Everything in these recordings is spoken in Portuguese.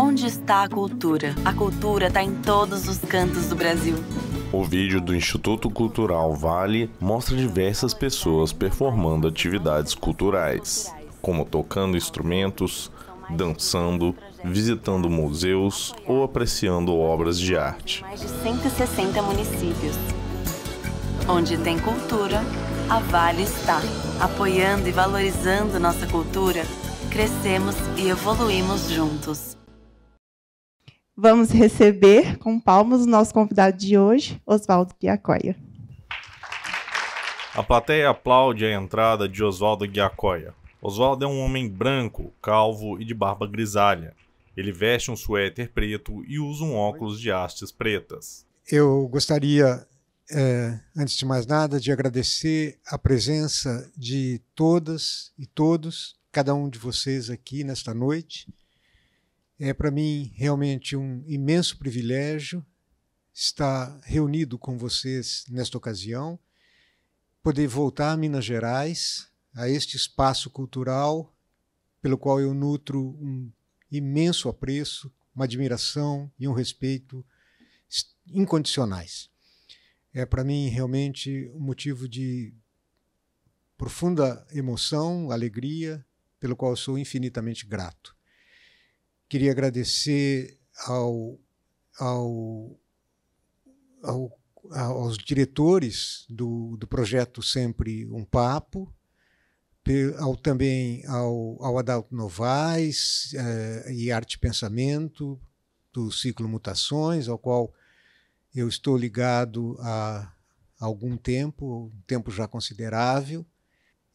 Onde está a cultura? A cultura está em todos os cantos do Brasil. O vídeo do Instituto Cultural Vale mostra diversas pessoas performando atividades culturais, como tocando instrumentos, dançando, visitando museus ou apreciando obras de arte. Mais de 160 municípios. Onde tem cultura, a Vale está. Apoiando e valorizando nossa cultura, crescemos e evoluímos juntos. Vamos receber com palmas o nosso convidado de hoje, Oswaldo Giacoia. A plateia aplaude a entrada de Oswaldo Giacoia. Oswaldo é um homem branco, calvo e de barba grisalha. Ele veste um suéter preto e usa um óculos de hastes pretas. Eu gostaria, antes de mais nada, de agradecer a presença de todas e todos, cada um de vocês aqui nesta noite. É para mim realmente um imenso privilégio estar reunido com vocês nesta ocasião, poder voltar a Minas Gerais, a este espaço cultural pelo qual eu nutro um imenso apreço, uma admiração e um respeito incondicionais. É para mim realmente um motivo de profunda emoção, alegria, pelo qual eu sou infinitamente grato. Queria agradecer aos diretores do projeto Sempre um Papo, também ao Adalto Novaes e Arte e Pensamento, do Ciclo Mutações, ao qual eu estou ligado há algum tempo, um tempo já considerável,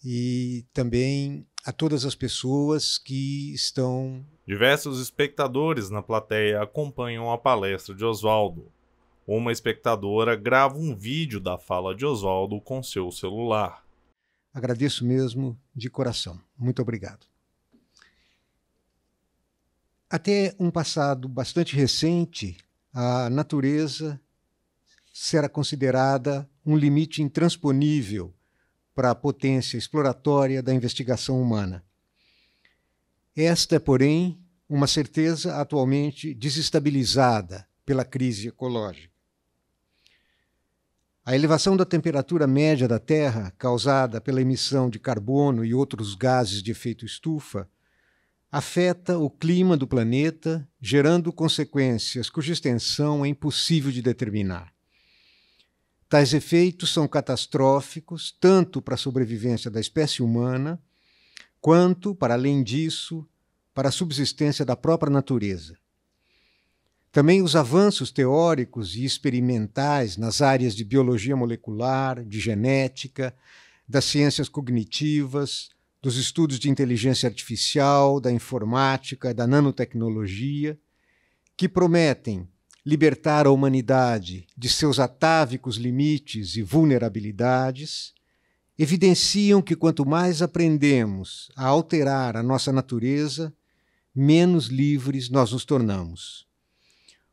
e também a todas as pessoas que estão... Diversos espectadores na plateia acompanham a palestra de Oswaldo. Uma espectadora grava um vídeo da fala de Oswaldo com seu celular. Agradeço mesmo de coração. Muito obrigado. Até um passado bastante recente, a natureza será considerada um limite intransponível para a potência exploratória da investigação humana. Esta é, porém, uma certeza atualmente desestabilizada pela crise ecológica. A elevação da temperatura média da Terra, causada pela emissão de carbono e outros gases de efeito estufa, afeta o clima do planeta, gerando consequências cuja extensão é impossível de determinar. Tais efeitos são catastróficos tanto para a sobrevivência da espécie humana, quanto, para além disso, para a subsistência da própria natureza. Também os avanços teóricos e experimentais nas áreas de biologia molecular, de genética, das ciências cognitivas, dos estudos de inteligência artificial, da informática, da nanotecnologia, que prometem libertar a humanidade de seus atávicos limites e vulnerabilidades, evidenciam que quanto mais aprendemos a alterar a nossa natureza, menos livres nós nos tornamos.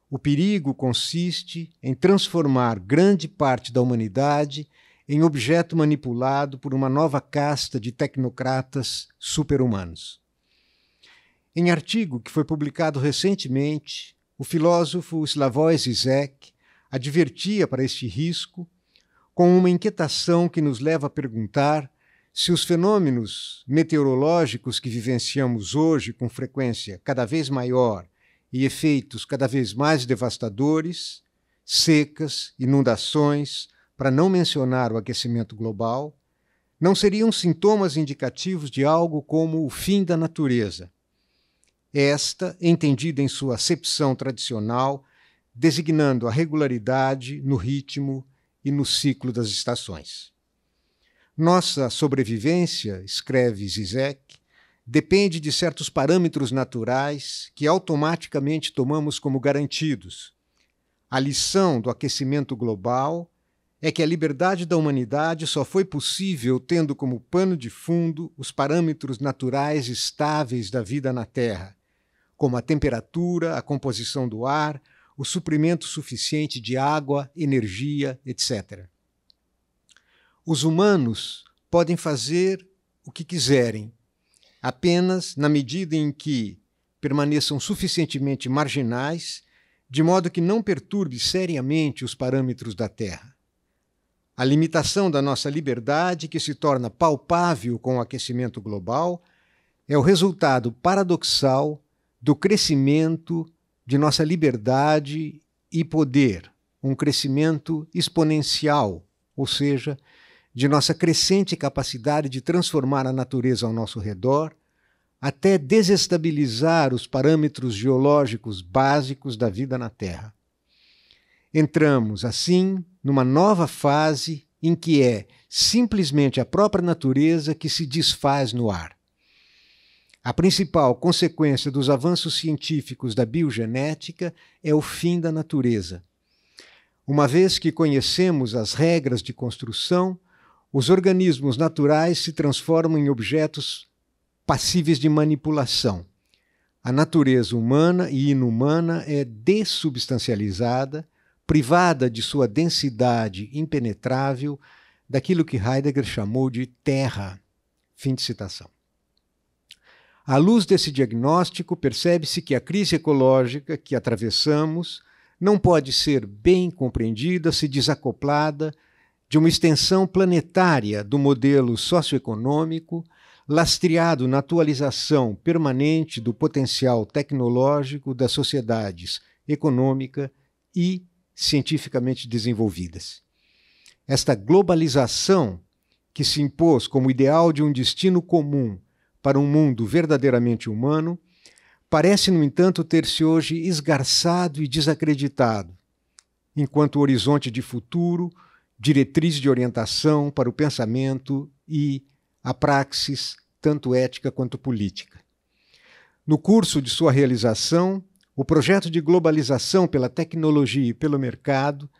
O perigo consiste em transformar grande parte da humanidade em objeto manipulado por uma nova casta de tecnocratas super-humanos. Em artigo que foi publicado recentemente, o filósofo Slavoj Žižek advertia para este risco com uma inquietação que nos leva a perguntar se os fenômenos meteorológicos que vivenciamos hoje com frequência cada vez maior e efeitos cada vez mais devastadores, secas, inundações, para não mencionar o aquecimento global, não seriam sintomas indicativos de algo como o fim da natureza. Esta, entendida em sua acepção tradicional, designando a regularidade no ritmo e no ciclo das estações. Nossa sobrevivência, escreve Žižek, depende de certos parâmetros naturais que automaticamente tomamos como garantidos. A lição do aquecimento global é que a liberdade da humanidade só foi possível tendo como pano de fundo os parâmetros naturais estáveis da vida na Terra, como a temperatura, a composição do ar, o suprimento suficiente de água, energia, etc. Os humanos podem fazer o que quiserem, apenas na medida em que, permaneçam suficientemente marginais, de modo que não perturbe seriamente os parâmetros da Terra. A limitação da nossa liberdade, que se torna palpável com o aquecimento global, é o resultado paradoxal do crescimento de nossa liberdade e poder, um crescimento exponencial, ou seja, de nossa crescente capacidade de transformar a natureza ao nosso redor, até desestabilizar os parâmetros geológicos básicos da vida na Terra. Entramos, assim, numa nova fase em que é simplesmente a própria natureza que se desfaz no ar. A principal consequência dos avanços científicos da biogenética é o fim da natureza. Uma vez que conhecemos as regras de construção, os organismos naturais se transformam em objetos passíveis de manipulação. A natureza humana e inumana é dessubstancializada, privada de sua densidade impenetrável, daquilo que Heidegger chamou de terra. Fim de citação. À luz desse diagnóstico, percebe-se que a crise ecológica que atravessamos não pode ser bem compreendida se desacoplada de uma extensão planetária do modelo socioeconômico, lastreado na atualização permanente do potencial tecnológico das sociedades econômica e cientificamente desenvolvidas. Esta globalização, que se impôs como ideal de um destino comum para um mundo verdadeiramente humano, parece, no entanto, ter-se hoje esgarçado e desacreditado, enquanto horizonte de futuro, diretriz de orientação para o pensamento e a praxis, tanto ética quanto política. No curso de sua realização, o projeto de globalização pela tecnologia e pelo mercado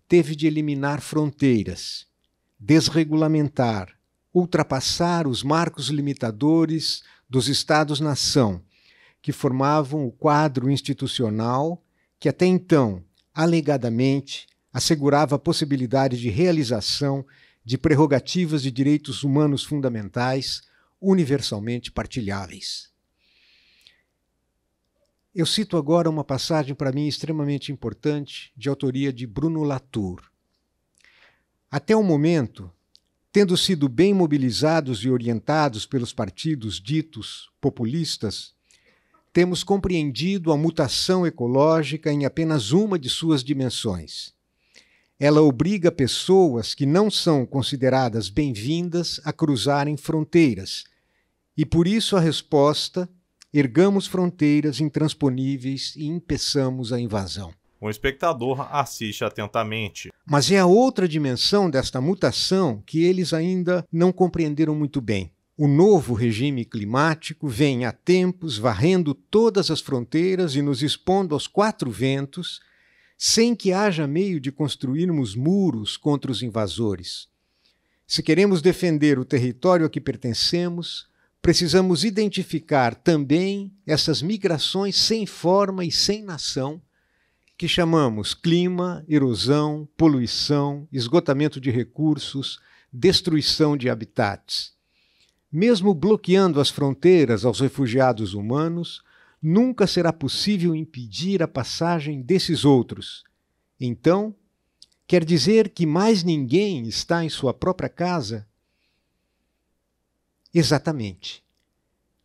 teve de eliminar fronteiras, desregulamentar, ultrapassar os marcos limitadores dos Estados-nação, que formavam o quadro institucional que até então, alegadamente, assegurava a possibilidade de realização de prerrogativas de direitos humanos fundamentais universalmente partilháveis. Eu cito agora uma passagem para mim extremamente importante, de autoria de Bruno Latour. Até o momento, tendo sido bem mobilizados e orientados pelos partidos ditos populistas, temos compreendido a mutação ecológica em apenas uma de suas dimensões. Ela obriga pessoas que não são consideradas bem-vindas a cruzarem fronteiras, e por isso a resposta: ergamos fronteiras intransponíveis e impeçamos a invasão. O espectador assiste atentamente. Mas é a outra dimensão desta mutação que eles ainda não compreenderam muito bem. O novo regime climático vem há tempos varrendo todas as fronteiras e nos expondo aos quatro ventos, sem que haja meio de construirmos muros contra os invasores. Se queremos defender o território a que pertencemos, precisamos identificar também essas migrações sem forma e sem nação, que chamamos clima, erosão, poluição, esgotamento de recursos, destruição de habitats. Mesmo bloqueando as fronteiras aos refugiados humanos, nunca será possível impedir a passagem desses outros. Então, quer dizer que mais ninguém está em sua própria casa? Exatamente.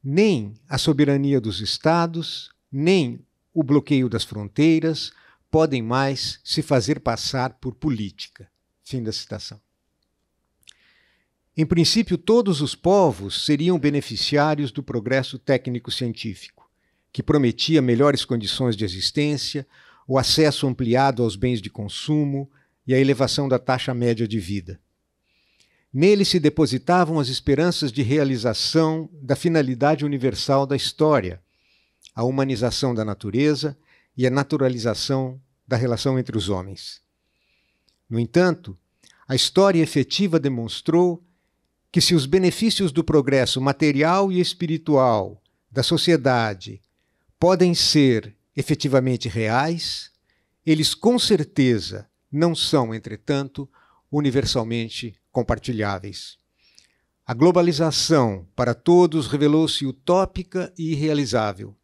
Nem a soberania dos Estados, nem o bloqueio das fronteiras podem mais se fazer passar por política. Fim da citação. Em princípio, todos os povos seriam beneficiários do progresso técnico-científico, que prometia melhores condições de existência, o acesso ampliado aos bens de consumo e a elevação da taxa média de vida. Nele se depositavam as esperanças de realização da finalidade universal da história, a humanização da natureza e a naturalização da relação entre os homens. No entanto, a história efetiva demonstrou que se os benefícios do progresso material e espiritual da sociedade podem ser efetivamente reais, eles com certeza não são, entretanto, universalmente compartilháveis. A globalização para todos revelou-se utópica e irrealizável.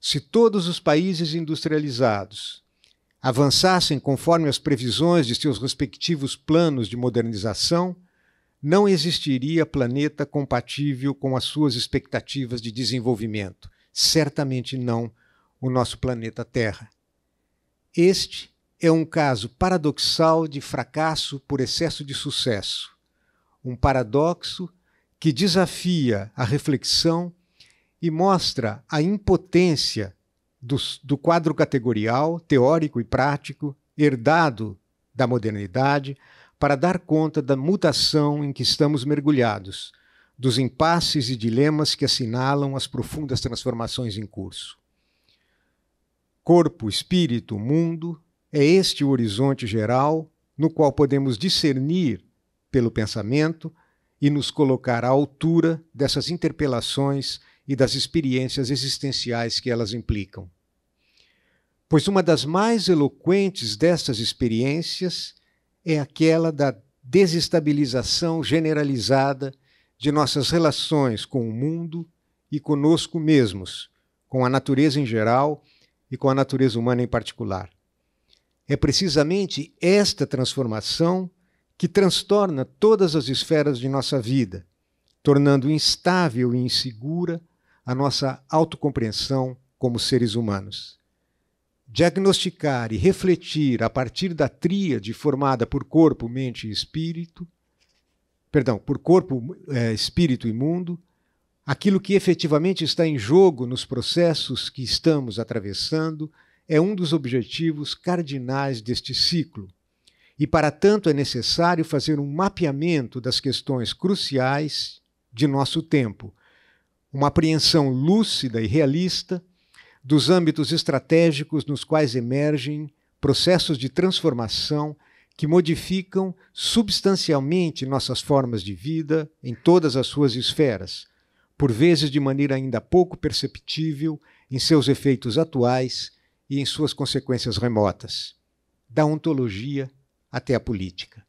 Se todos os países industrializados avançassem conforme as previsões de seus respectivos planos de modernização, não existiria planeta compatível com as suas expectativas de desenvolvimento. Certamente não o nosso planeta Terra. Este é um caso paradoxal de fracasso por excesso de sucesso. Um paradoxo que desafia a reflexão e mostra a impotência do quadro categorial, teórico e prático, herdado da modernidade, para dar conta da mutação em que estamos mergulhados, dos impasses e dilemas que assinalam as profundas transformações em curso. Corpo, espírito, mundo, é este o horizonte geral no qual podemos discernir pelo pensamento e nos colocar à altura dessas interpelações e das experiências existenciais que elas implicam. Pois uma das mais eloquentes destas experiências é aquela da desestabilização generalizada de nossas relações com o mundo e conosco mesmos, com a natureza em geral e com a natureza humana em particular. É precisamente esta transformação que transtorna todas as esferas de nossa vida, tornando instável e insegura a nossa autocompreensão como seres humanos. Diagnosticar e refletir a partir da tríade formada por corpo, mente e espírito, por corpo, espírito e mundo, aquilo que efetivamente está em jogo nos processos que estamos atravessando, é um dos objetivos cardinais deste ciclo. E, para tanto, é necessário fazer um mapeamento das questões cruciais de nosso tempo, uma apreensão lúcida e realista dos âmbitos estratégicos nos quais emergem processos de transformação que modificam substancialmente nossas formas de vida em todas as suas esferas, por vezes de maneira ainda pouco perceptível em seus efeitos atuais e em suas consequências remotas, da ontologia até a política,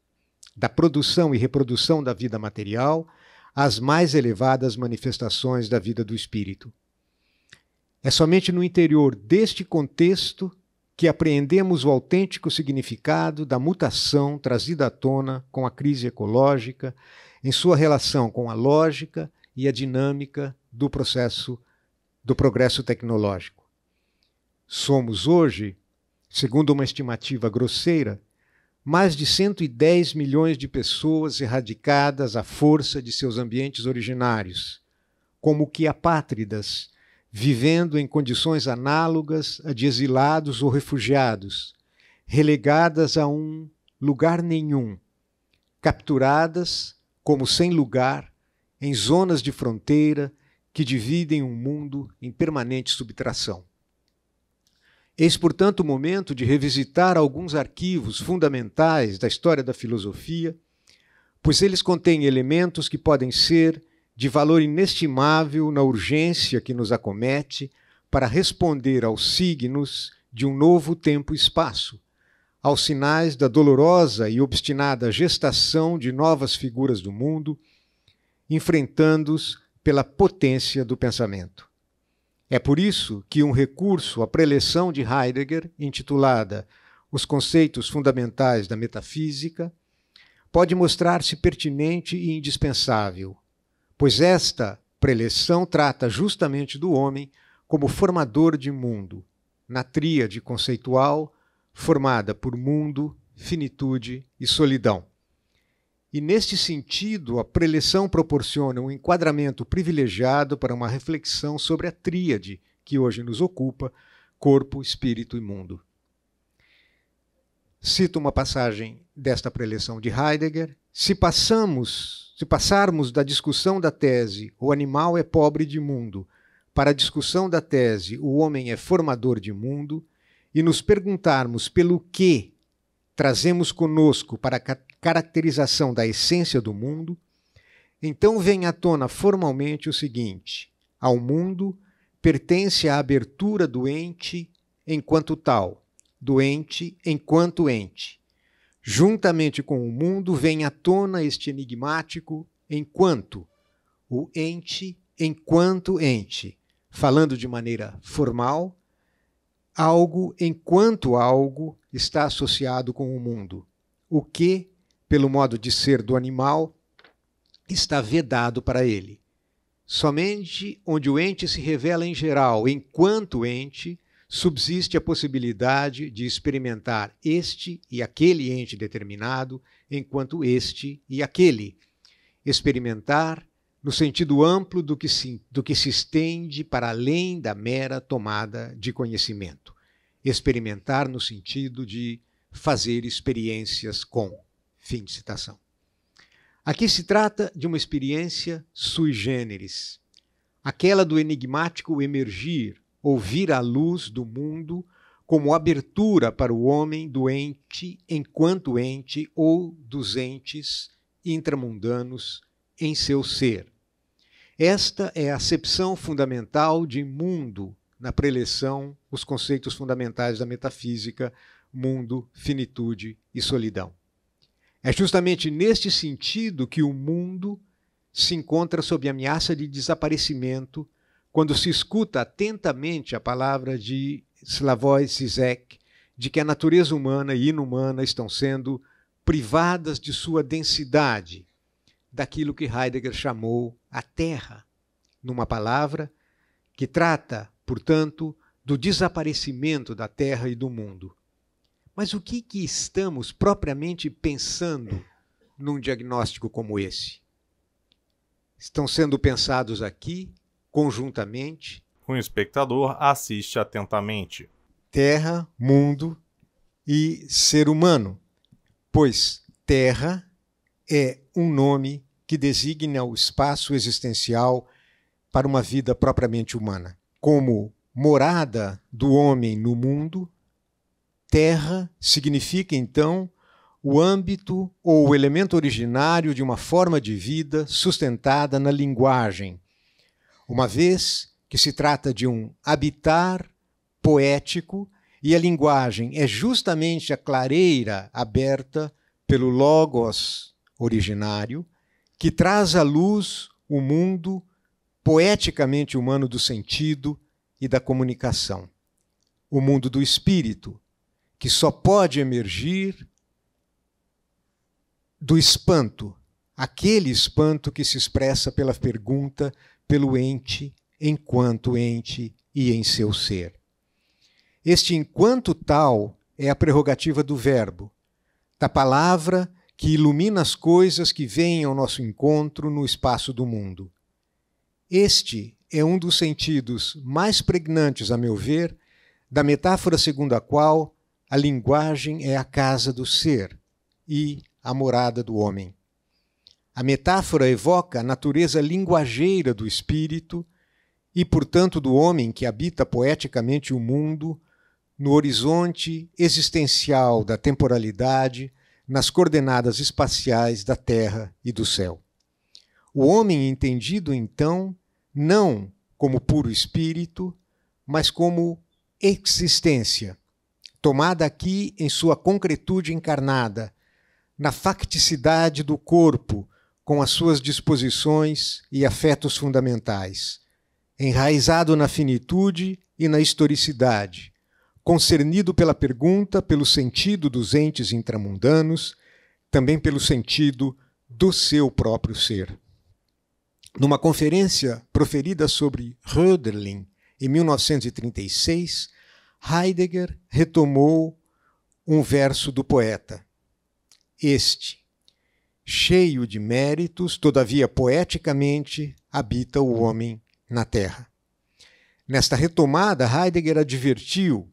da produção e reprodução da vida material às mais elevadas manifestações da vida do espírito. É somente no interior deste contexto que apreendemos o autêntico significado da mutação trazida à tona com a crise ecológica, em sua relação com a lógica e a dinâmica do processo do progresso tecnológico. Somos hoje, segundo uma estimativa grosseira, mais de 110 milhões de pessoas erradicadas à força de seus ambientes originários, como que apátridas, vivendo em condições análogas a de exilados ou refugiados, relegadas a um lugar nenhum, capturadas como sem lugar em zonas de fronteira que dividem um mundo em permanente subtração. Eis, portanto, o momento de revisitar alguns arquivos fundamentais da história da filosofia, pois eles contêm elementos que podem ser de valor inestimável na urgência que nos acomete para responder aos signos de um novo tempo e espaço, aos sinais da dolorosa e obstinada gestação de novas figuras do mundo, enfrentando-os pela potência do pensamento. É por isso que um recurso à preleção de Heidegger, intitulada Os Conceitos Fundamentais da Metafísica, pode mostrar-se pertinente e indispensável, pois esta preleção trata justamente do homem como formador de mundo, na tríade conceitual formada por mundo, finitude e solidão. E, neste sentido, a preleção proporciona um enquadramento privilegiado para uma reflexão sobre a tríade que hoje nos ocupa, corpo, espírito e mundo. Cito uma passagem desta preleção de Heidegger. Se passarmos da discussão da tese "o animal é pobre de mundo" para a discussão da tese "o homem é formador de mundo", e nos perguntarmos pelo que trazemos conosco para a caracterização da essência do mundo, então vem à tona formalmente o seguinte: ao mundo pertence a abertura do ente enquanto tal, do ente enquanto ente. Juntamente com o mundo vem à tona este enigmático enquanto, o ente enquanto ente, falando de maneira formal, algo enquanto algo está associado com o mundo. O que, pelo modo de ser do animal, está vedado para ele. Somente onde o ente se revela em geral, enquanto ente, subsiste a possibilidade de experimentar este e aquele ente determinado, enquanto este e aquele. Experimentar no sentido amplo do que se estende para além da mera tomada de conhecimento. Experimentar no sentido de fazer experiências com. Fim de citação. Aqui se trata de uma experiência sui generis, aquela do enigmático emergir, ou vir à luz do mundo como abertura para o homem do ente enquanto ente ou dos entes intramundanos em seu ser. Esta é a acepção fundamental de mundo na preleção, os conceitos fundamentais da metafísica, mundo, finitude e solidão. É justamente neste sentido que o mundo se encontra sob ameaça de desaparecimento quando se escuta atentamente a palavra de Slavoj Žižek de que a natureza humana e inumana estão sendo privadas de sua densidade, daquilo que Heidegger chamou a terra, numa palavra que trata, portanto, do desaparecimento da terra e do mundo. Mas o que estamos propriamente pensando num diagnóstico como esse? Estão sendo pensados aqui, conjuntamente. O espectador assiste atentamente. Terra, mundo e ser humano, pois terra é um nome que designa o espaço existencial para uma vida propriamente humana. Como morada do homem no mundo, terra significa, então, o âmbito ou o elemento originário de uma forma de vida sustentada na linguagem, uma vez que se trata de um habitar poético e a linguagem é justamente a clareira aberta pelo logos originário que traz à luz o mundo poeticamente humano do sentido e da comunicação, o mundo do espírito, que só pode emergir do espanto, aquele espanto que se expressa pela pergunta, pelo ente, enquanto ente e em seu ser. Este enquanto tal é a prerrogativa do verbo, da palavra que ilumina as coisas que vêm ao nosso encontro no espaço do mundo. Este é um dos sentidos mais pregnantes, a meu ver, da metáfora segundo a qual a linguagem é a casa do ser e a morada do homem. A metáfora evoca a natureza linguageira do espírito e, portanto, do homem que habita poeticamente o mundo no horizonte existencial da temporalidade, nas coordenadas espaciais da terra e do céu. O homem entendido, então, não como puro espírito, mas como existência, tomada aqui em sua concretude encarnada, na facticidade do corpo, com as suas disposições e afetos fundamentais, enraizado na finitude e na historicidade, concernido pela pergunta, pelo sentido dos entes intramundanos, também pelo sentido do seu próprio ser. Numa conferência proferida sobre Hölderlin, em 1936, Heidegger retomou um verso do poeta. Este, cheio de méritos, todavia poeticamente, habita o homem na terra. Nesta retomada, Heidegger advertiu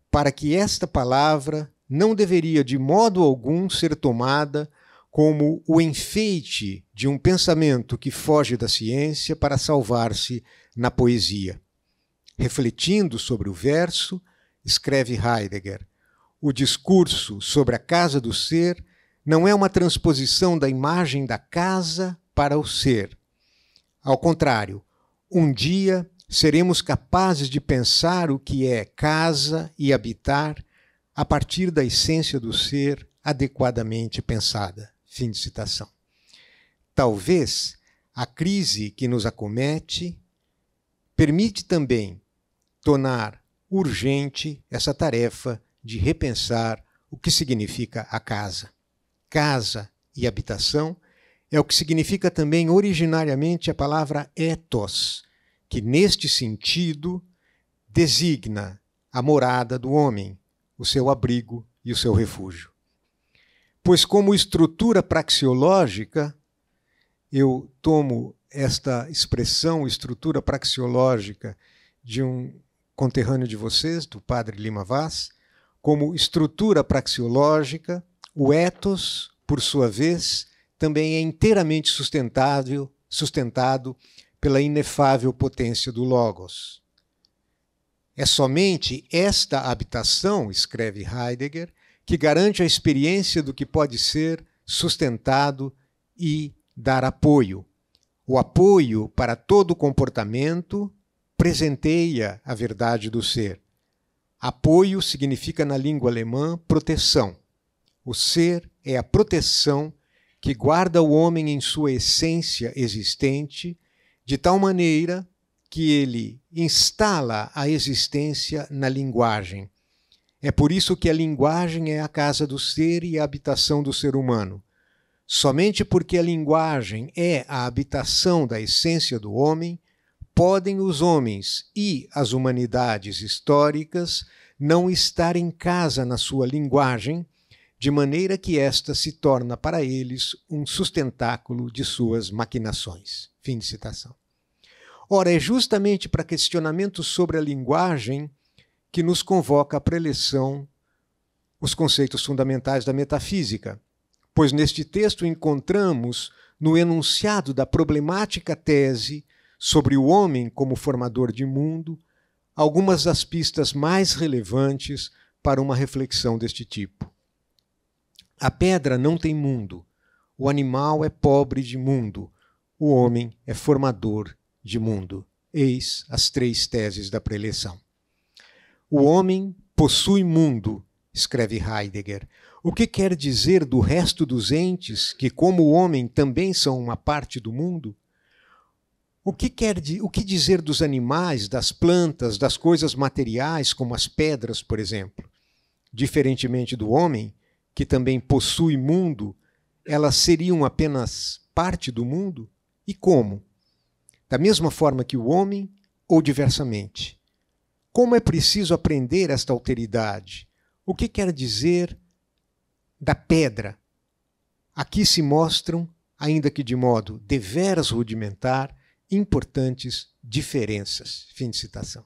para que esta palavra não deveria de modo algum ser tomada como o enfeite de um pensamento que foge da ciência para salvar-se na poesia. Refletindo sobre o verso, escreve Heidegger, o discurso sobre a casa do ser não é uma transposição da imagem da casa para o ser. Ao contrário, um dia seremos capazes de pensar o que é casa e habitar a partir da essência do ser adequadamente pensada. Fim de citação. Talvez a crise que nos acomete permite também tornar urgente essa tarefa de repensar o que significa a casa. Casa e habitação é o que significa também originariamente a palavra ethos, que neste sentido designa a morada do homem, o seu abrigo e o seu refúgio. Pois como estrutura praxeológica, eu tomo esta expressão, estrutura praxeológica, de um conterrâneo de vocês, do padre Lima Vaz, como estrutura praxeológica, o ethos, por sua vez, também é inteiramente sustentado pela inefável potência do Logos. É somente esta habitação, escreve Heidegger, que garante a experiência do que pode ser sustentado e dar apoio. O apoio para todo comportamento presenteia a verdade do ser. Apoio significa, na língua alemã, proteção. O ser é a proteção que guarda o homem em sua essência existente, de tal maneira que ele instala a existência na linguagem. É por isso que a linguagem é a casa do ser e a habitação do ser humano. Somente porque a linguagem é a habitação da essência do homem, podem os homens e as humanidades históricas não estar em casa na sua linguagem, de maneira que esta se torna para eles um sustentáculo de suas maquinações. Fim de citação. Ora, é justamente para questionamentos sobre a linguagem que nos convoca a preleção os conceitos fundamentais da metafísica, pois neste texto encontramos, no enunciado da problemática tese sobre o homem como formador de mundo, algumas das pistas mais relevantes para uma reflexão deste tipo. A pedra não tem mundo, o animal é pobre de mundo, o homem é formador de mundo. Eis as três teses da preleção. O homem possui mundo, escreve Heidegger. O que quer dizer do resto dos entes, que como o homem também são uma parte do mundo? O que dizer dos animais, das plantas, das coisas materiais, como as pedras, por exemplo? Diferentemente do homem, que também possui mundo, elas seriam apenas parte do mundo? E como? Da mesma forma que o homem ou diversamente? Como é preciso aprender esta alteridade? O que quer dizer da pedra? Aqui se mostram, ainda que de modo deveras rudimentar, importantes diferenças. Fim de citação.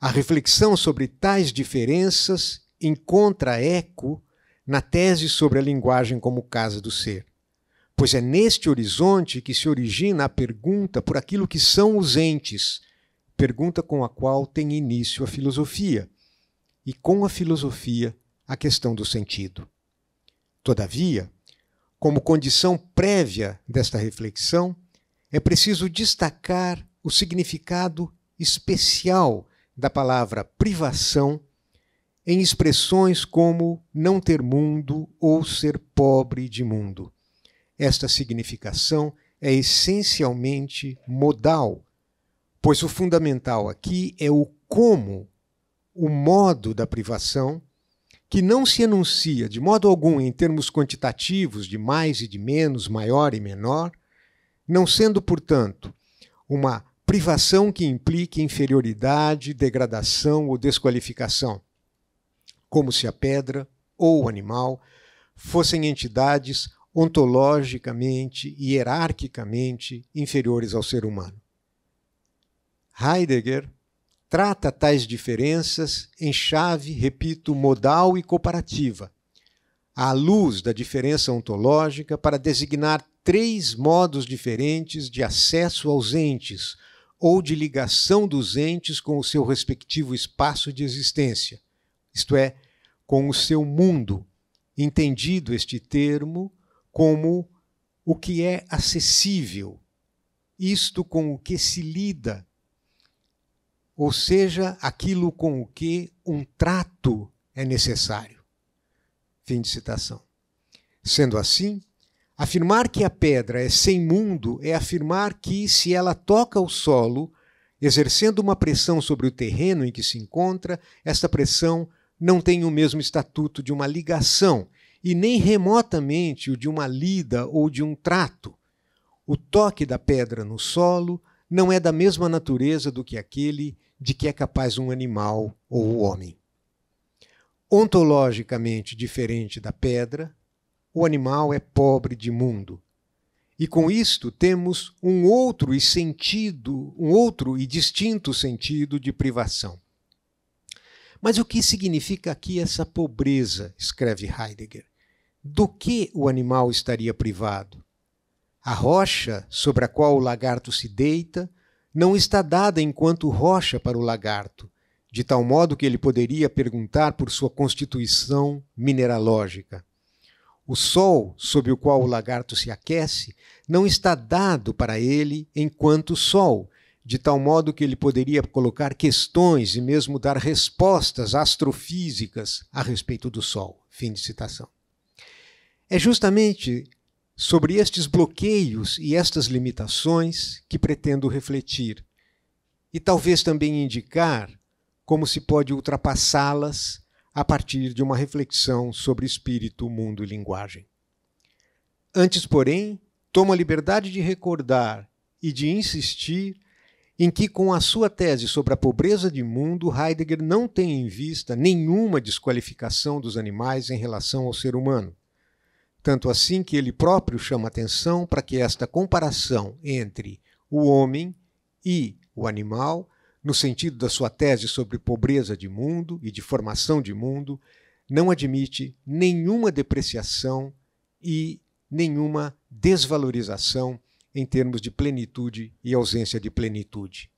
A reflexão sobre tais diferenças encontra eco na tese sobre a linguagem como casa do ser, pois é neste horizonte que se origina a pergunta por aquilo que são os entes, pergunta com a qual tem início a filosofia, e com a filosofia a questão do sentido. Todavia, como condição prévia desta reflexão, é preciso destacar o significado especial da palavra privação em expressões como não ter mundo ou ser pobre de mundo. Esta significação é essencialmente modal, pois o fundamental aqui é o como, o modo da privação, que não se enuncia de modo algum em termos quantitativos de mais e de menos, maior e menor, não sendo, portanto, uma privação que implique inferioridade, degradação ou desqualificação, como se a pedra ou o animal fossem entidades ontologicamente e hierarquicamente inferiores ao ser humano. Heidegger trata tais diferenças em chave, repito, modal e comparativa, à luz da diferença ontológica, para designar três modos diferentes de acesso aos entes ou de ligação dos entes com o seu respectivo espaço de existência, isto é, com o seu mundo, entendido este termo como o que é acessível, isto com o que se lida, ou seja, aquilo com o que um trato é necessário. Fim de citação. Sendo assim, afirmar que a pedra é sem mundo é afirmar que, se ela toca o solo, Exercendo uma pressão sobre o terreno em que se encontra, esta pressão não tem o mesmo estatuto de uma ligação e nem remotamente o de uma lida ou de um trato. O toque da pedra no solo não é da mesma natureza do que aquele de que é capaz um animal ou o homem. Ontologicamente diferente da pedra, o animal é pobre de mundo. E com isto temos um outro e distinto sentido de privação. Mas o que significa aqui essa pobreza, escreve Heidegger? Do que o animal estaria privado? A rocha sobre a qual o lagarto se deita não está dada enquanto rocha para o lagarto, de tal modo que ele poderia perguntar por sua constituição mineralógica. O sol sob o qual o lagarto se aquece não está dado para ele enquanto sol, de tal modo que ele poderia colocar questões e mesmo dar respostas astrofísicas a respeito do sol. Fim de citação. É justamente sobre estes bloqueios e estas limitações que pretendo refletir, e talvez também indicar como se pode ultrapassá-las a partir de uma reflexão sobre espírito, mundo e linguagem. Antes, porém, tomo a liberdade de recordar e de insistir em que, com a sua tese sobre a pobreza de mundo, Heidegger não tem em vista nenhuma desqualificação dos animais em relação ao ser humano. Tanto assim que ele próprio chama atenção para que esta comparação entre o homem e o animal, no sentido da sua tese sobre pobreza de mundo e de formação de mundo, não admite nenhuma depreciação e nenhuma desvalorização em termos de plenitude e ausência de plenitude.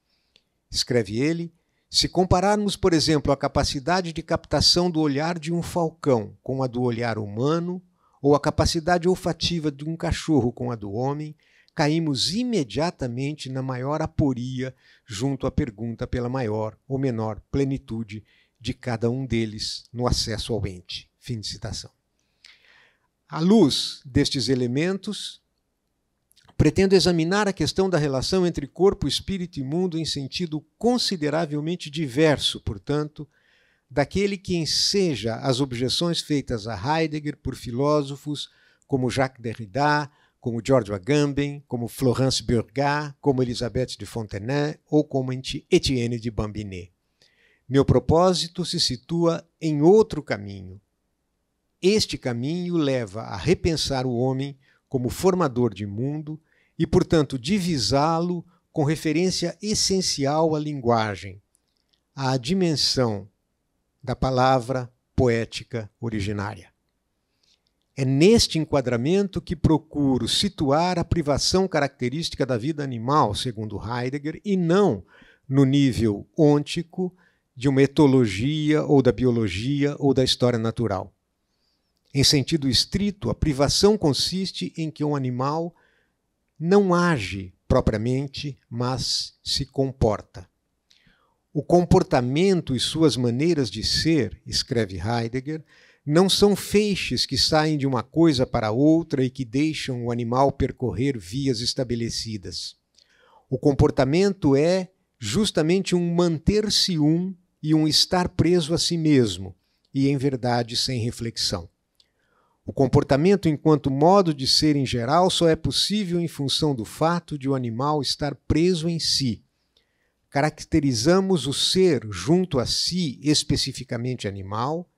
Escreve ele, se compararmos, por exemplo, a capacidade de captação do olhar de um falcão com a do olhar humano, ou a capacidade olfativa de um cachorro com a do homem, caímos imediatamente na maior aporia junto à pergunta pela maior ou menor plenitude de cada um deles no acesso ao ente. Fim de citação. À luz destes elementos, pretendo examinar a questão da relação entre corpo, espírito e mundo em sentido consideravelmente diverso, portanto, daquele que enseja as objeções feitas a Heidegger por filósofos como Jacques Derrida, como George Agamben, como Florence Burgat, como Elisabeth de Fontenay ou como Etienne de Bambinet. Meu propósito se situa em outro caminho. Este caminho leva a repensar o homem como formador de mundo e, portanto, divisá-lo com referência essencial à linguagem, à dimensão da palavra poética originária. É neste enquadramento que procuro situar a privação característica da vida animal, segundo Heidegger, e não no nível ôntico de uma etologia ou da biologia ou da história natural. Em sentido estrito, a privação consiste em que um animal não age propriamente, mas se comporta. O comportamento e suas maneiras de ser, escreve Heidegger, não são feixes que saem de uma coisa para outra e que deixam o animal percorrer vias estabelecidas. O comportamento é justamente um manter-se e um estar preso a si mesmo, e em verdade sem reflexão. O comportamento enquanto modo de ser em geral só é possível em função do fato de o animal estar preso em si. Caracterizamos o ser junto a si especificamente animal,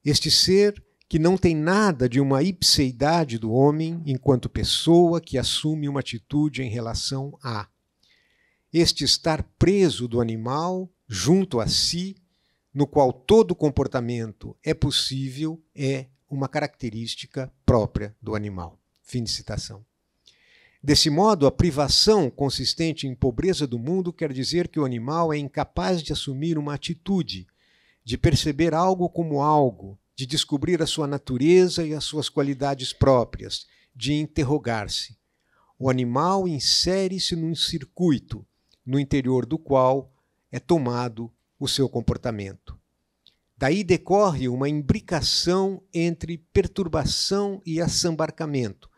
este ser que não tem nada de uma ipseidade do homem enquanto pessoa que assume uma atitude em relação a. Este estar preso do animal junto a si, no qual todo comportamento é possível, é uma característica própria do animal. Fim de citação. Desse modo, a privação consistente em pobreza do mundo quer dizer que o animal é incapaz de assumir uma atitude, de perceber algo como algo, de descobrir a sua natureza e as suas qualidades próprias, de interrogar-se. O animal insere-se num circuito, no interior do qual é tomado o seu comportamento. Daí decorre uma imbricação entre perturbação e assambarcamento,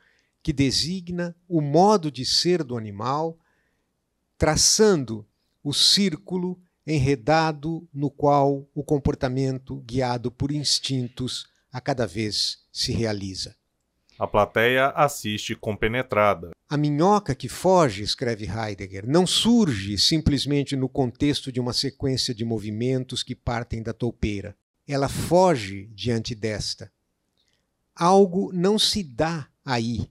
que designa o modo de ser do animal, traçando o círculo enredado no qual o comportamento, guiado por instintos, a cada vez se realiza. A plateia assiste compenetrada. A minhoca que foge, escreve Heidegger, não surge simplesmente no contexto de uma sequência de movimentos que partem da toupeira. Ela foge diante desta. Algo não se dá aí,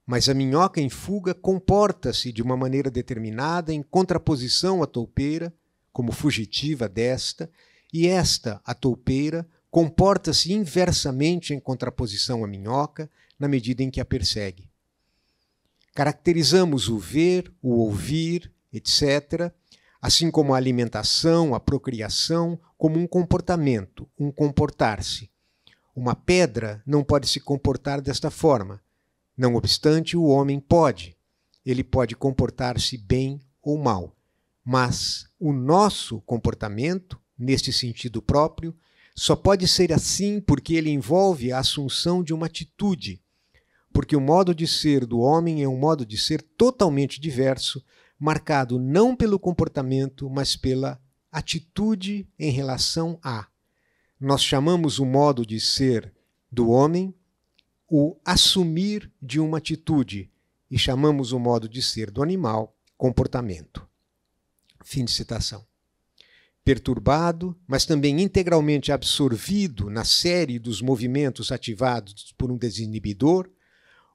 mas a minhoca em fuga comporta-se de uma maneira determinada em contraposição à toupeira, como fugitiva desta, e esta, a toupeira, comporta-se inversamente em contraposição à minhoca, na medida em que a persegue. Caracterizamos o ver, o ouvir, etc., assim como a alimentação, a procriação, como um comportamento, um comportar-se. Uma pedra não pode se comportar desta forma. Não obstante, o homem pode. Ele pode comportar-se bem ou mal. Mas o nosso comportamento, neste sentido próprio, só pode ser assim porque ele envolve a assunção de uma atitude, porque o modo de ser do homem é um modo de ser totalmente diverso, marcado não pelo comportamento, mas pela atitude em relação a. Nós chamamos o modo de ser do homem o assumir de uma atitude e chamamos o modo de ser do animal comportamento. Fim de citação. Perturbado, mas também integralmente absorvido na série dos movimentos ativados por um desinibidor,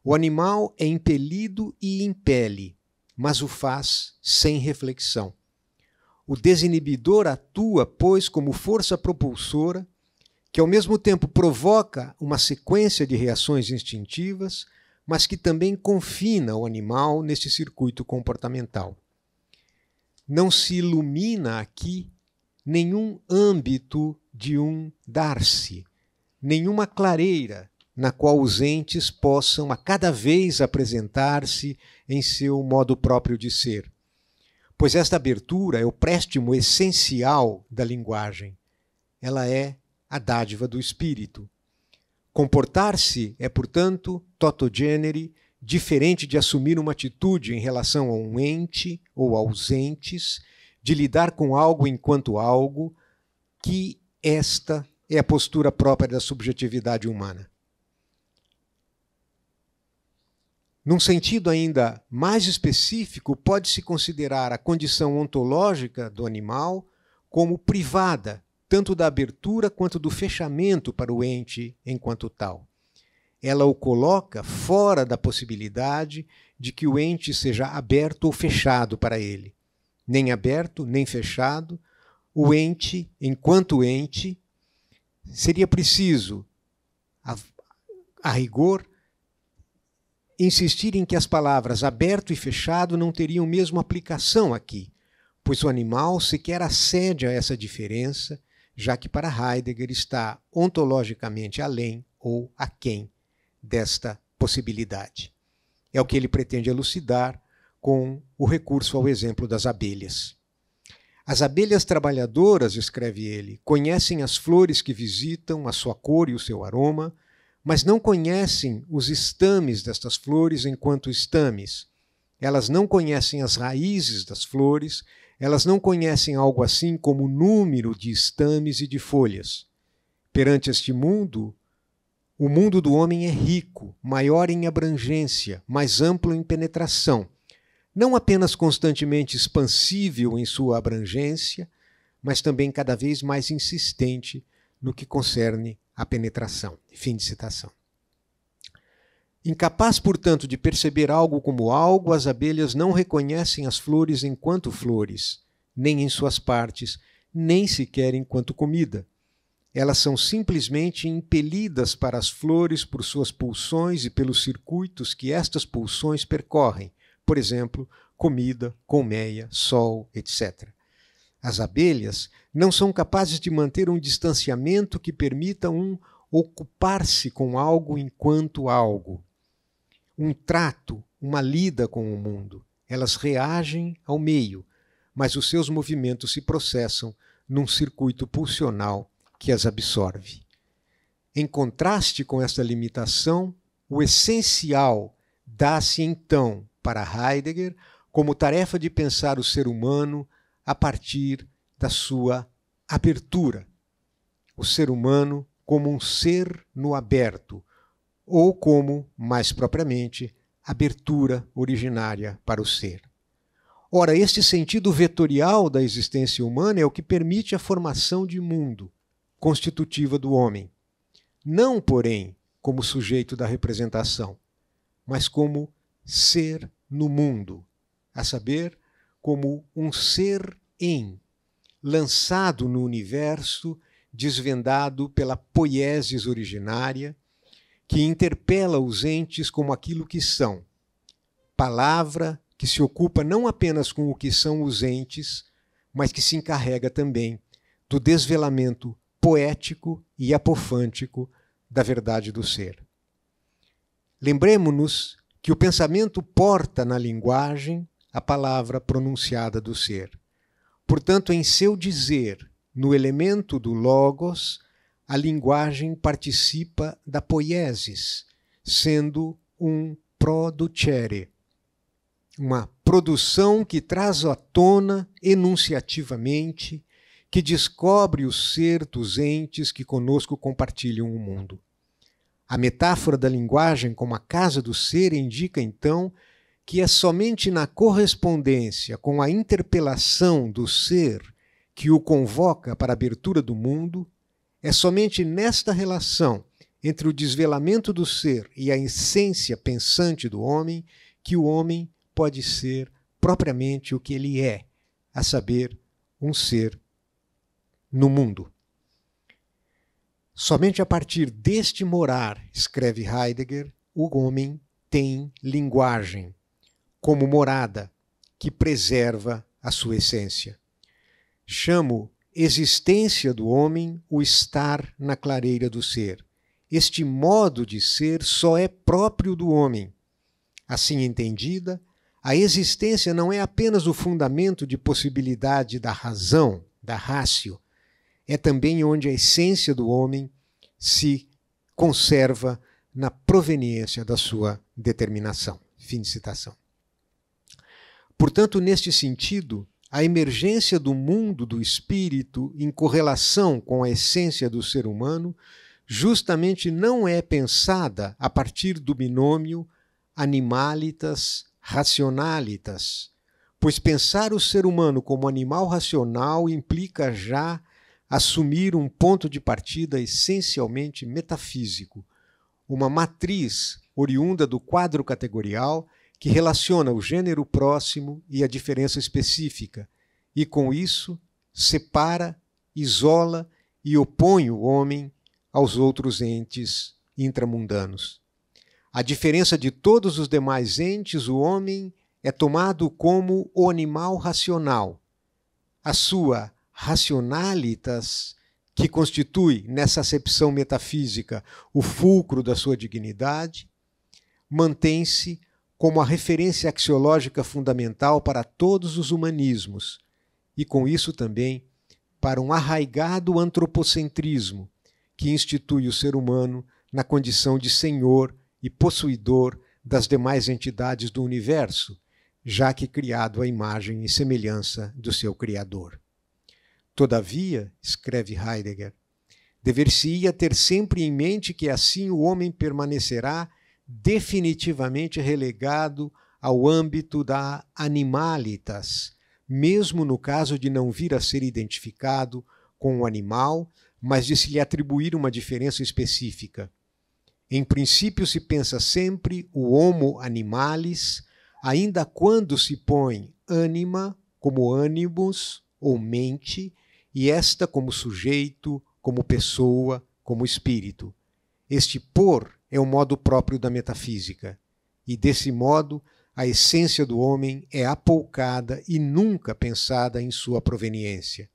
o animal é impelido e impele, mas o faz sem reflexão. O desinibidor atua, pois, como força propulsora, que ao mesmo tempo provoca uma sequência de reações instintivas, mas que também confina o animal neste circuito comportamental. Não se ilumina aqui nenhum âmbito de um dar-se, nenhuma clareira na qual os entes possam a cada vez apresentar-se em seu modo próprio de ser. Pois esta abertura é o préstimo essencial da linguagem. Ela é a dádiva do espírito. Comportar-se é, portanto, toto genere, diferente de assumir uma atitude em relação a um ente ou aos entes, de lidar com algo enquanto algo, que esta é a postura própria da subjetividade humana. Num sentido ainda mais específico, pode-se considerar a condição ontológica do animal como privada, tanto da abertura quanto do fechamento para o ente enquanto tal. Ela o coloca fora da possibilidade de que o ente seja aberto ou fechado para ele. Nem aberto, nem fechado, o ente, enquanto ente, seria preciso, a rigor, insistir em que as palavras aberto e fechado não teriam mesmo aplicação aqui, pois o animal sequer acede a essa diferença, já que para Heidegger está ontologicamente além ou aquém desta possibilidade. É o que ele pretende elucidar com o recurso ao exemplo das abelhas. As abelhas trabalhadoras, escreve ele, conhecem as flores que visitam, a sua cor e o seu aroma, mas não conhecem os estames destas flores enquanto estames. Elas não conhecem as raízes das flores, elas não conhecem algo assim como o número de estames e de folhas. Perante este mundo, o mundo do homem é rico, maior em abrangência, mais amplo em penetração, não apenas constantemente expansível em sua abrangência, mas também cada vez mais insistente no que concerne à penetração. Fim de citação. Incapaz, portanto, de perceber algo como algo, as abelhas não reconhecem as flores enquanto flores, nem em suas partes, nem sequer enquanto comida. Elas são simplesmente impelidas para as flores por suas pulsões e pelos circuitos que estas pulsões percorrem, por exemplo, comida, colmeia, sol, etc. As abelhas não são capazes de manter um distanciamento que permita um ocupar-se com algo enquanto algo. Um trato, uma lida com o mundo. Elas reagem ao meio, mas os seus movimentos se processam num circuito pulsional que as absorve. Em contraste com esta limitação, o essencial dá-se então para Heidegger como tarefa de pensar o ser humano a partir da sua abertura. O ser humano como um ser no aberto, ou como, mais propriamente, abertura originária para o ser. Ora, este sentido vetorial da existência humana é o que permite a formação de mundo, constitutiva do homem. Não, porém, como sujeito da representação, mas como ser no mundo, a saber, como um ser lançado no universo, desvendado pela poiesis originária, que interpela os entes como aquilo que são, palavra que se ocupa não apenas com o que são os entes, mas que se encarrega também do desvelamento poético e apofântico da verdade do ser. Lembremo-nos que o pensamento porta na linguagem a palavra pronunciada do ser. Portanto, em seu dizer, no elemento do logos, a linguagem participa da poiesis, sendo um producere, uma produção que traz à tona enunciativamente, que descobre o ser dos entes que conosco compartilham o mundo. A metáfora da linguagem como a casa do ser indica, então, que é somente na correspondência com a interpelação do ser que o convoca para a abertura do mundo, é somente nesta relação entre o desvelamento do ser e a essência pensante do homem que o homem pode ser propriamente o que ele é, a saber, um ser no mundo. Somente a partir deste morar, escreve Heidegger, o homem tem linguagem, como morada que preserva a sua essência. Chamo existência do homem o estar na clareira do ser. Este modo de ser só é próprio do homem. Assim entendida, a existência não é apenas o fundamento de possibilidade da razão, da ratio, é também onde a essência do homem se conserva na proveniência da sua determinação. Fim de citação. Portanto, neste sentido, a emergência do mundo do espírito em correlação com a essência do ser humano justamente não é pensada a partir do binômio animalitas-racionalitas, pois pensar o ser humano como animal racional implica já assumir um ponto de partida essencialmente metafísico, uma matriz oriunda do quadro categorial que relaciona o gênero próximo e a diferença específica, e com isso separa, isola e opõe o homem aos outros entes intramundanos. A diferença de todos os demais entes, o homem é tomado como o animal racional. A sua racionalitas, que constitui, nessa acepção metafísica, o fulcro da sua dignidade, mantém-se como a referência axiológica fundamental para todos os humanismos e, com isso também, para um arraigado antropocentrismo que institui o ser humano na condição de senhor e possuidor das demais entidades do universo, já que criado à imagem e semelhança do seu Criador. Todavia, escreve Heidegger, dever-se-ia ter sempre em mente que assim o homem permanecerá definitivamente relegado ao âmbito da animalitas, mesmo no caso de não vir a ser identificado com o animal, mas de se lhe atribuir uma diferença específica. Em princípio se pensa sempre o homo animalis, ainda quando se põe ânima como animus ou mente, e esta como sujeito, como pessoa, como espírito. Este por é o modo próprio da metafísica, e desse modo a essência do homem é apoucada e nunca pensada em sua proveniência.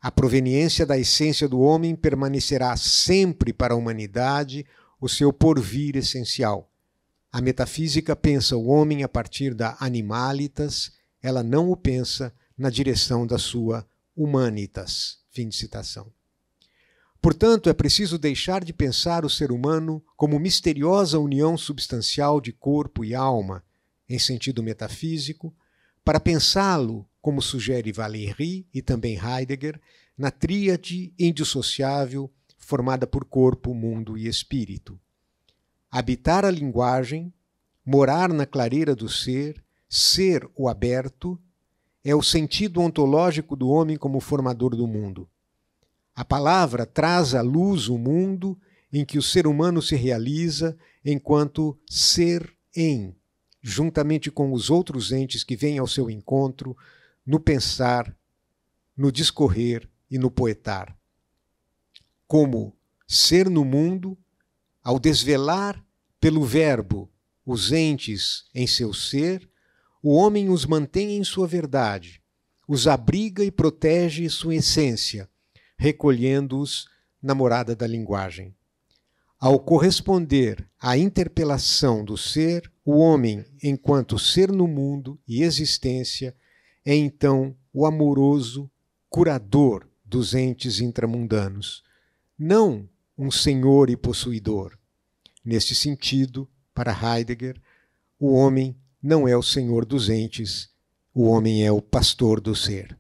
A proveniência da essência do homem permanecerá sempre para a humanidade o seu porvir essencial. A metafísica pensa o homem a partir da animalitas, ela não o pensa na direção da sua humanitas. Fim de citação. Portanto, é preciso deixar de pensar o ser humano como misteriosa união substancial de corpo e alma, em sentido metafísico, para pensá-lo como sugere Valéry e também Heidegger, na tríade indissociável formada por corpo, mundo e espírito. Habitar a linguagem, morar na clareira do ser o aberto, é o sentido ontológico do homem como formador do mundo. A palavra traz à luz o mundo em que o ser humano se realiza enquanto ser-em, juntamente com os outros entes que vêm ao seu encontro, no pensar, no discorrer e no poetar. Como ser no mundo, ao desvelar pelo verbo os entes em seu ser, o homem os mantém em sua verdade, os abriga e protege sua essência, recolhendo-os na morada da linguagem. Ao corresponder à interpelação do ser, o homem, enquanto ser no mundo e existência, é então o amoroso curador dos entes intramundanos, não um senhor e possuidor. Neste sentido, para Heidegger, o homem não é o senhor dos entes, o homem é o pastor do ser.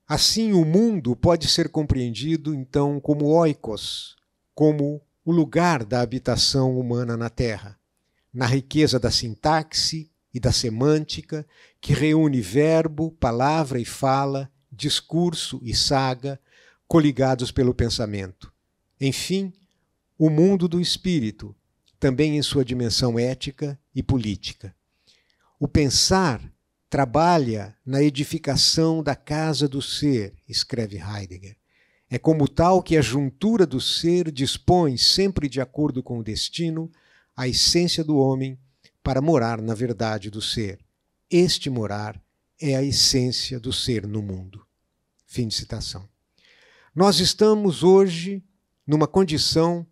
Assim, o mundo pode ser compreendido, então, como oikos, como o lugar da habitação humana na Terra, na riqueza da sintaxe e da semântica, que reúne verbo, palavra e fala, discurso e saga, coligados pelo pensamento. Enfim, o mundo do espírito, também em sua dimensão ética e política. O pensar trabalha na edificação da casa do ser, escreve Heidegger. É como tal que a juntura do ser dispõe, sempre de acordo com o destino, a essência do homem para morar na verdade do ser. Este morar é a essência do ser no mundo. Fim de citação. Nós estamos hoje numa condição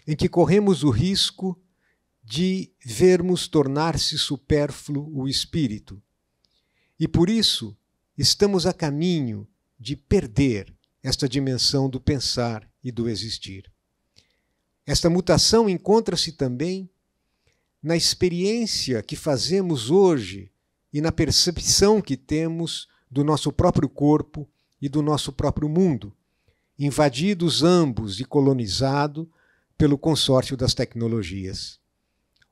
em que corremos o risco de vermos tornar-se supérfluo o espírito. E por isso estamos a caminho de perder esta dimensão do pensar e do existir. Esta mutação encontra-se também na experiência que fazemos hoje e na percepção que temos do nosso próprio corpo e do nosso próprio mundo, invadidos ambos e colonizado pelo consórcio das tecnologias.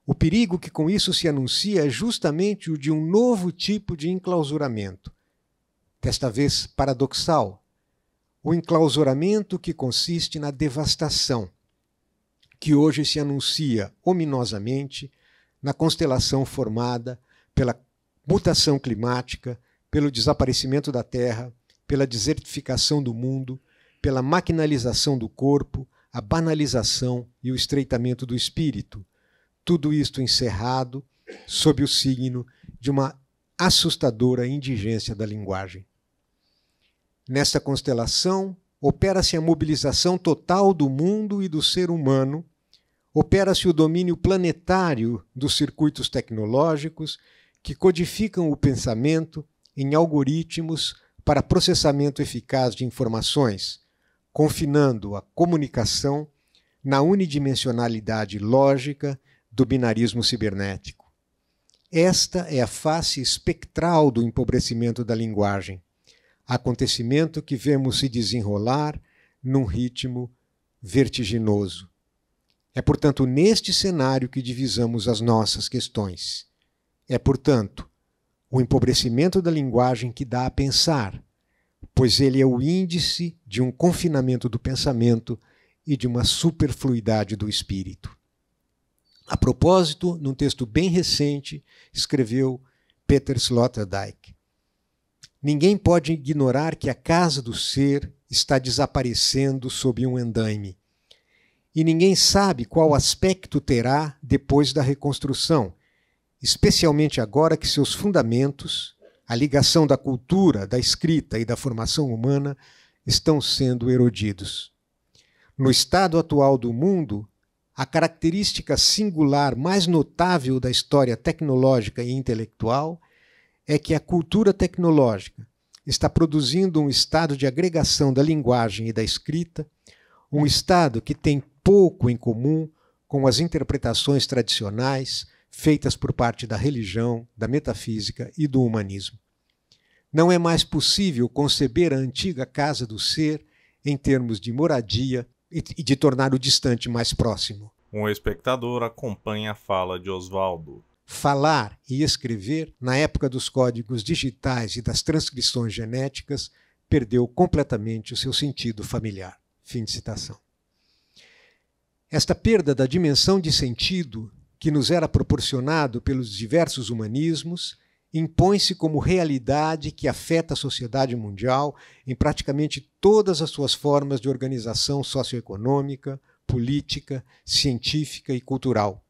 O perigo que com isso se anuncia é justamente o de um novo tipo de enclausuramento, desta vez paradoxal, o enclausuramento que consiste na devastação, que hoje se anuncia ominosamente na constelação formada pela mutação climática, pelo desaparecimento da Terra, pela desertificação do mundo, pela maquinalização do corpo, a banalização e o estreitamento do espírito. Tudo isto encerrado sob o signo de uma assustadora indigência da linguagem. Nesta constelação, opera-se a mobilização total do mundo e do ser humano, opera-se o domínio planetário dos circuitos tecnológicos que codificam o pensamento em algoritmos para processamento eficaz de informações, confinando a comunicação na unidimensionalidade lógica do binarismo cibernético. Esta é a face espectral do empobrecimento da linguagem, acontecimento que vemos se desenrolar num ritmo vertiginoso. É, portanto, neste cenário que divisamos as nossas questões. É, portanto, o empobrecimento da linguagem que dá a pensar, pois ele é o índice de um confinamento do pensamento e de uma superfluidade do espírito. A propósito, num texto bem recente, escreveu Peter Sloterdijk: ninguém pode ignorar que a casa do ser está desaparecendo sob um andaime. E ninguém sabe qual aspecto terá depois da reconstrução, especialmente agora que seus fundamentos, a ligação da cultura, da escrita e da formação humana, estão sendo erodidos. No estado atual do mundo, a característica singular mais notável da história tecnológica e intelectual é que a cultura tecnológica está produzindo um estado de agregação da linguagem e da escrita, um estado que tem pouco em comum com as interpretações tradicionais feitas por parte da religião, da metafísica e do humanismo. Não é mais possível conceber a antiga casa do ser em termos de moradia e de tornar o distante mais próximo. Um espectador acompanha a fala de Oswaldo. Falar e escrever, na época dos códigos digitais e das transcrições genéticas, perdeu completamente o seu sentido familiar. Fim de citação. Esta perda da dimensão de sentido que nos era proporcionado pelos diversos humanismos impõe-se como realidade que afeta a sociedade mundial em praticamente todas as suas formas de organização socioeconômica, política, científica e cultural,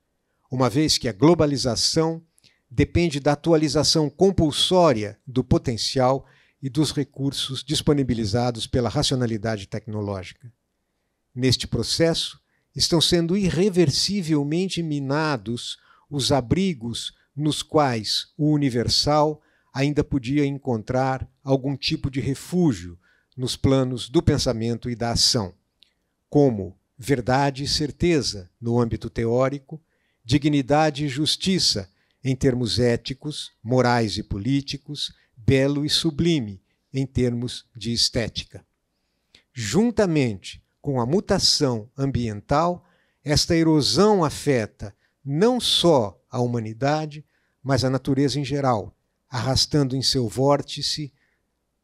uma vez que a globalização depende da atualização compulsória do potencial e dos recursos disponibilizados pela racionalidade tecnológica. Neste processo, estão sendo irreversivelmente minados os abrigos nos quais o universal ainda podia encontrar algum tipo de refúgio nos planos do pensamento e da ação, como verdade e certeza no âmbito teórico, dignidade e justiça em termos éticos, morais e políticos, belo e sublime em termos de estética. Juntamente com a mutação ambiental, esta erosão afeta não só a humanidade, mas a natureza em geral, arrastando em seu vórtice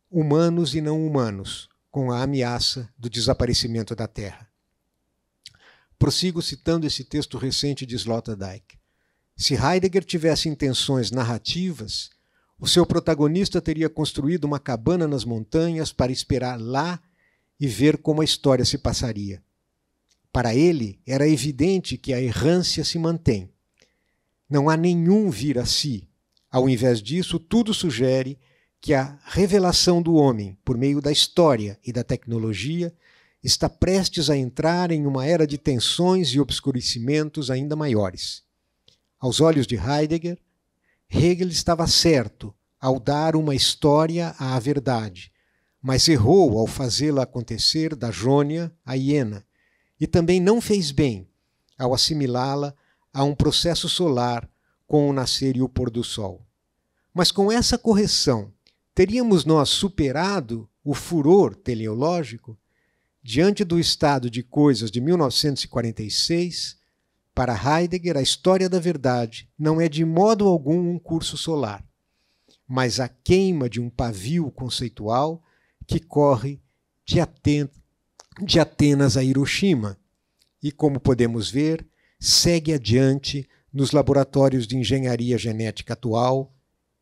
humanos e não humanos, com a ameaça do desaparecimento da Terra. Prossigo citando esse texto recente de Sloterdijk. Se Heidegger tivesse intenções narrativas, o seu protagonista teria construído uma cabana nas montanhas para esperar lá e ver como a história se passaria. Para ele, era evidente que a errância se mantém. Não há nenhum vir a si. Ao invés disso, tudo sugere que a revelação do homem, por meio da história e da tecnologia, está prestes a entrar em uma era de tensões e obscurecimentos ainda maiores. Aos olhos de Heidegger, Hegel estava certo ao dar uma história à verdade, mas errou ao fazê-la acontecer da Jônia à hiena, e também não fez bem ao assimilá-la a um processo solar com o nascer e o pôr do sol. Mas com essa correção, teríamos nós superado o furor teleológico? Diante do estado de coisas de 1946, para Heidegger, a história da verdade não é de modo algum um curso solar, mas a queima de um pavio conceitual que corre de Atenas a Hiroshima e, como podemos ver, segue adiante nos laboratórios de engenharia genética atual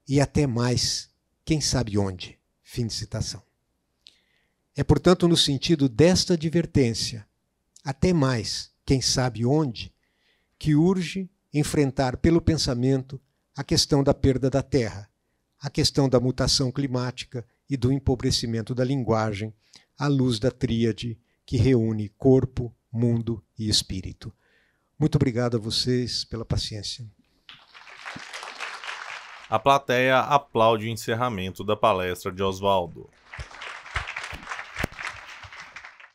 e até mais, quem sabe onde. Fim de citação. É, portanto, no sentido desta advertência, até mais, quem sabe onde, que urge enfrentar pelo pensamento a questão da perda da Terra, a questão da mutação climática e do empobrecimento da linguagem à luz da tríade que reúne corpo, mundo e espírito. Muito obrigado a vocês pela paciência. A plateia aplaude o encerramento da palestra de Oswaldo.